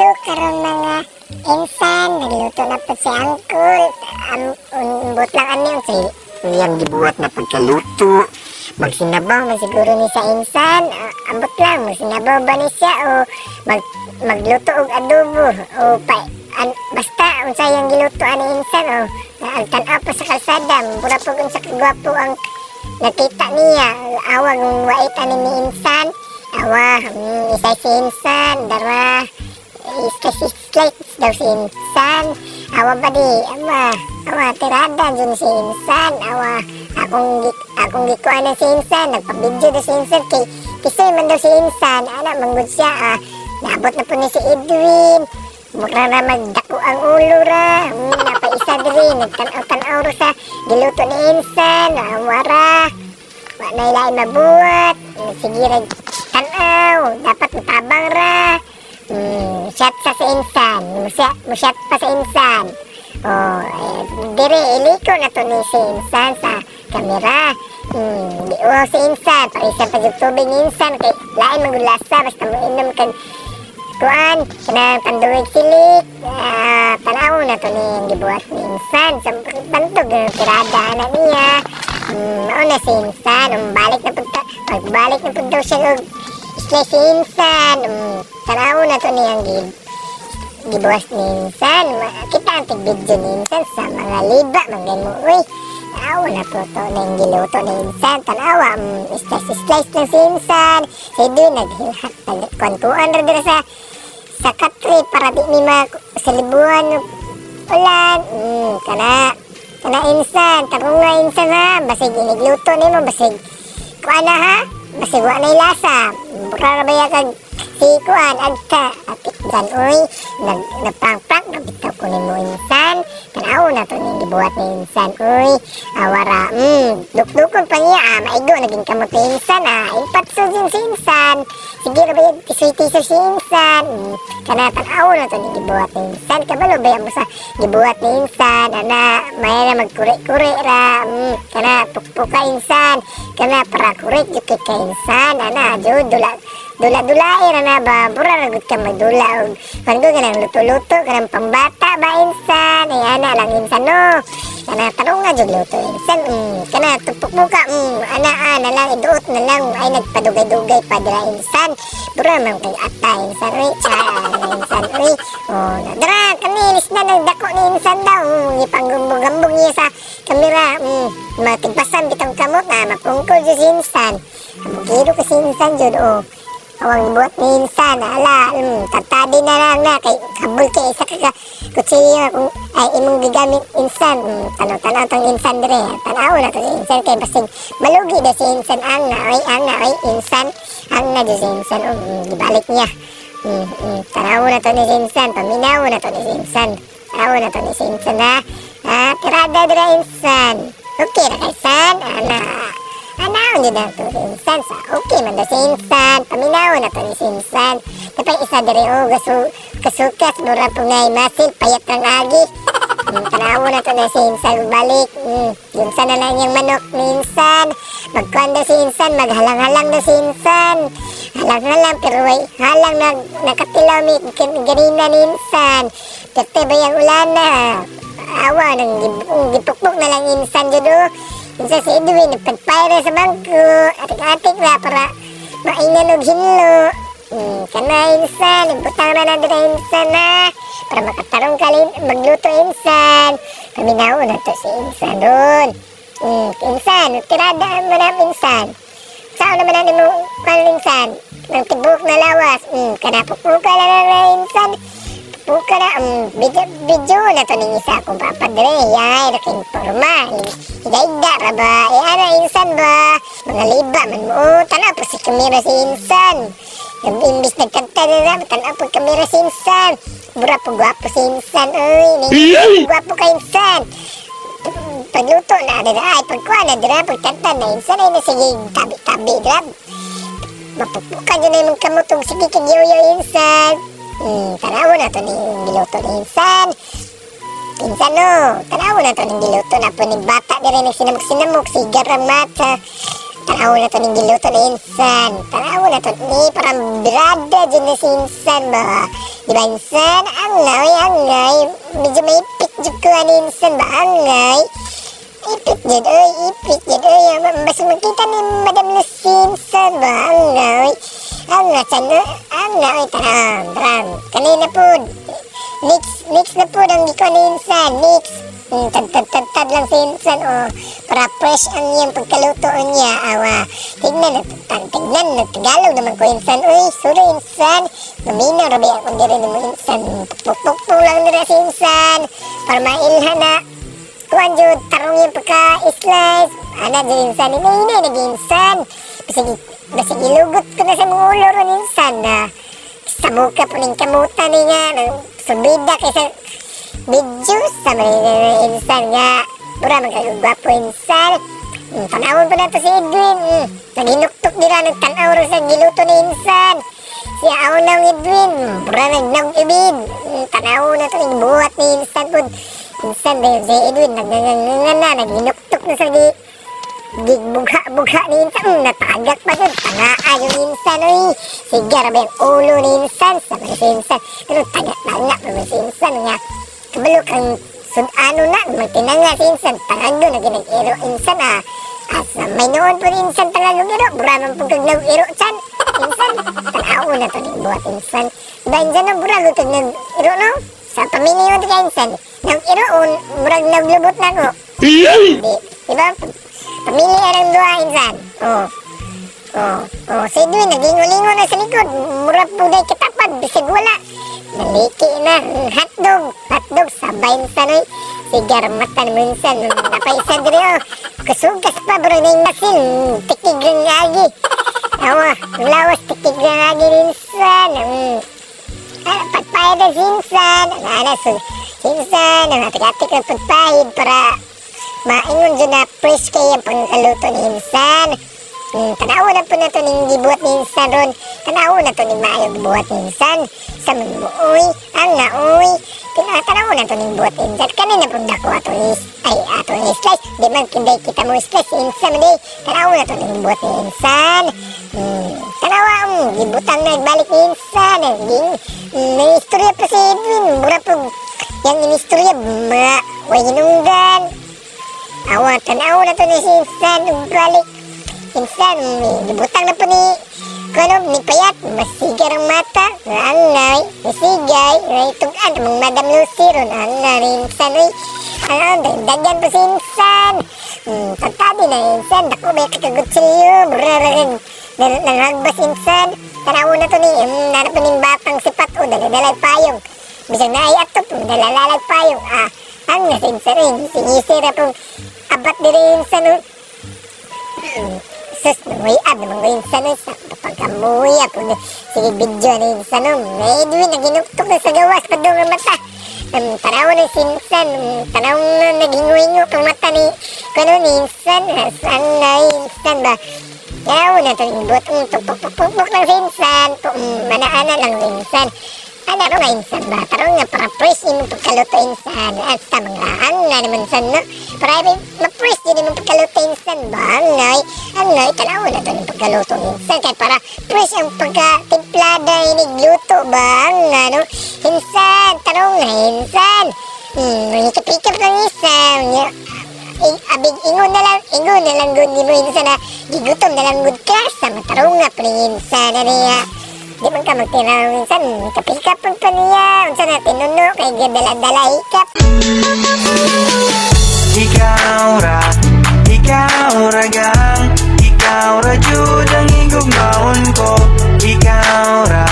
So karon mga insan, nagluto na po si Uncle. Umbot lang ani si iyang gibuhat na pagkaluto. Magsinabaw man siguro ni sa insan. Ambot lang, magsinabaw ba ni siya o magluto og adobo o basta unsa yang giluto ani insan o ang tan-aw pa sa kalsada. Mura po unsa kagwapo ang nakita niya. Awag ng wait ani ni insan. Awa, isa si insan, darwa slice daw si insan. Awa ba di, awa tirada dyan si insan. Awa, akong gikuan na si insan, nagpabidyo na si insan kay kisoy man daw si insan. Anak, manggod siya, naabot na po ni si Edwin. Mura na magdako ang ulo ra. Napaisa diri, nagtanaw-tanaw ra sa giluto ni insan. Awara, wala na ilay mabuhat. Sige ra tanaw, dapat matabang ra. Shot sa insan, musyat pa sa insan. Dire iliko na to ni si insan sa kamera. Si insan, parisan pa yung tubig ni insan kay lain magulasa basta mo inom kan kuan kanang tanduig silik. Tanaw na to ni yung gibuhat ni insan sa bantog tirada na niya. Mauna si insan, magbalik na punta siya si insan. Tanaw na to niyang gibuwas ni insan. Kita ang tig-video ni insan sa mga liba mga mo. Uy, tanaw na po to na yung giluto ni insan. Tanaw, slice na si insan. Sige, nagkwantuan na dira sa katri para di ni salibuan ulan. Kana insan, tarong nga insan ha. Basig inigluto ni mo, basig kuan na ha. Basig wa na ilasa. Bukra na baya kag si kuan agta atik dan uy nagprank-prank nabitaw ko ni mo insan. Tanaw na to ni gibuhat ni insan uy. Awara dukdukon pa niya maigo naging kamot ni insan impatso din si insan. Sige ra baya tisoy-tisoy si insan. Kana tanaw na to ni gibuhat ni insan. Kabalo baya mo sa gibuhat ni insan ana may na magkuri-kuri ra. Kana pukpuka insan. Kana para kurik jud kay insan ana jud dula-dulain na ba, pura ragot ka magdula og pando ka ng luto-luto ka ng pambata ba insan. Ayan na lang insan no. Kana tanong nga jud luto insan. Kana tupok mo ka ana na lang iduot na lang ay nagpadugay-dugay pa dira insan. Pura man kay ata insan ri insan ri. Dara kanilis na nagdako ni insan daw. Ipanggambog niya sa kamera. Matigpasan bitang kamot mapungkol jud si insan. Giro ka si insan jud awang buat ni insan ala tatadi na lang na kay kabul kay isa ka kutsilyo kung ay imong gigamit insan. Tanaw tong insan dire tanaw na to insan kay basig malugi na si insan ang na insan ang na si insan gibalik niya. Tanaw na to ni insan, paminaw na to ni insan, tanaw na to ni insan tirada dire insan. Okay na kay insan anaw nyo na to insan sa okay man na si insan. Paminaw na to ni insan. Tapay isa diri kasukas mura po ngay masil payat ng agi. Tanaw na to na si insan balik. Yung sana lang yung manok ni insan. Magkuhan na si insan, maghalang-halang na si insan. Halang-halang pero halang na nakatilaw ganina ni insan. Kate ba yung ulan na awa nang gipukpok na lang insan judo. Insa si Edwin nagpagpayra sa bangko atik-atik na para mainan og hinlo. Kana insan nagbutang na dira insan para makatarong kalin magluto insan. Paminaw na to si insan doon. Insan tirada mo na insan. Saan naman na mo insan ng tibok na lawas. Kana pupuka na insan. Puka na video na to ning isa kung papadre yay raking forma ida raba ana insan ba mga liba man mo tanaw pa si kamera si insan imbis nagkanta na tanaw pa kamera si insan bura po gwapo si insan gwapo ka insan pagluto na dira ay pagkuha na dira pagkanta na insan ay sige tabi dira mapupukan yun na yung kamutong sige kagyoyo insan. Tanaw na to ni giluto ni insan. Insan no, tanaw na to ni giluto na po ni bata dire ni sinamok-sinamok sigar ang mata. Tanaw na to ning giluto ni insan. Tanaw na to ni parang birada dyan na si insan ba. Di ba insan? Angay. Medyo may ipit dyan ko ni insan ba? Angay. Ipit dyan oy. Basta magkita ni Madam Lucy insan ba? Angay. Angay. Taram. Kanina po. Next na po ang giko ni insan. Next. Tad lang si insan para fresh ang iyang pagkaluto niya. Tignan na Tagalog naman ko insan. Uy, sorry insan, maminaw rabi ako diri mo insan. Pukpuk lang nila si insan para mailhan na kuan jud tarong yung pagka-slice. Ana jud insan, ini nag-insan. Basig ilugot ko na sa mga ulo ron insan na sa muka po ning kamutan niya. Subida kaysa medyo sa may insan nga pura magkagwapo insan. Tanawon pa na to si Edwin. Naginuktok dira nagtanaw rin sa giluto ni insan. Si Aunaw Edwin pura nagnag-ibid. Tanaw na to ning buhat ni insan po. Insan ba si Edwin nagngangan na naginuktok na sa gigbugha ni insan. Natagak pa dun tangaa yung insan. Sigar ba yung ulo ni insan sa mga si insan. Pero tagak-tagak pa si insan nga kabalo kang sudano na magtinanga si insan tangado na ginag-iro insan asa may noon po insan tagalog iro buraman po kaglag-iro chan insan tanaw na to ning buhat insan ba insan na burago to nag-iro no sa pamilya mo ka insan nag-iro murag naglubot na ko diba pamilya arang dua insan si Edwin nagingo-lingo na sa likod murag po day katapad bisig wala naliki na hotdog sabay insan sigar mata mo insan napaisa diri kasugas pa bro na yung masin tikigang agi lawas tikigang agi insan pagpahid na sinsan sinsan natigatik na pagpahid para maingon dyan na fresh kaya pangkaluto ni insan. Tanaw na po na ito ning gibuhat ni insan ron. Tanaw na ito ning maayo gibuhat ni insan. Sa manuoy, ang naoy. Tanaw na ito ning buhat ni insan. Kanina po dako ato ni slice. Di man kinday kita mo slice insan mo tanaw na ito ning buhat ni insan. Tanaw ang gibutang na balik ni insan. May istorya pa si Edwin. Mura po yung inistorya. Way hinunggan. Tanaw na ito ni si insan. Balik. Insan, gibutang na po ni Payat, masigar ang mata, angay, masigay, itugan, mong Madam Lucy ron, angay, insan, dagdagan po si insan, tantadi na insan, dako may kakagutsilyo, nangagbas insan, tanaw na to ni, nana po ning batang sipat, daladalay payong, bisang naayat to po, dalalalay payong, ang nasa insan, singisira po, abat diri insan, sus, nanguyab naman ko insan sa pagkamuya po. Sige, video na insan may Edwin, naginuktok na sa gawas pa doon ang mata. Tanaw na si insan, tanaw na naginguingo pang mata ni insan, saan na insan ba? Tanaw na ito, ibot, pupuk lang si insan, manaana lang si insan. Ano nga insan ba? Tarong nga para fresh yung pagkaluto insan. At sa mga nga naman insan no? Para ma-fresh din yung pagkaluto insan ba? Angay, tanaw na ito yung pagkaluto insan. Kaya para fresh ang pagkatimplada inigluto ba? Nga no? Insan, tarong nga insan. Ikip-ikip lang insan. Abig ingon na lang good ni mo insan na gigutom na lang good ka. Sa matarong nga pa rin insan na niya. Di man ka magtinaw minsan, kapikap po pa niya. Unsa na tinuno, kay gadala-dala hikap. Ikaw ra gang, ikaw ra jud ang igugmaon ko. Ikaw ra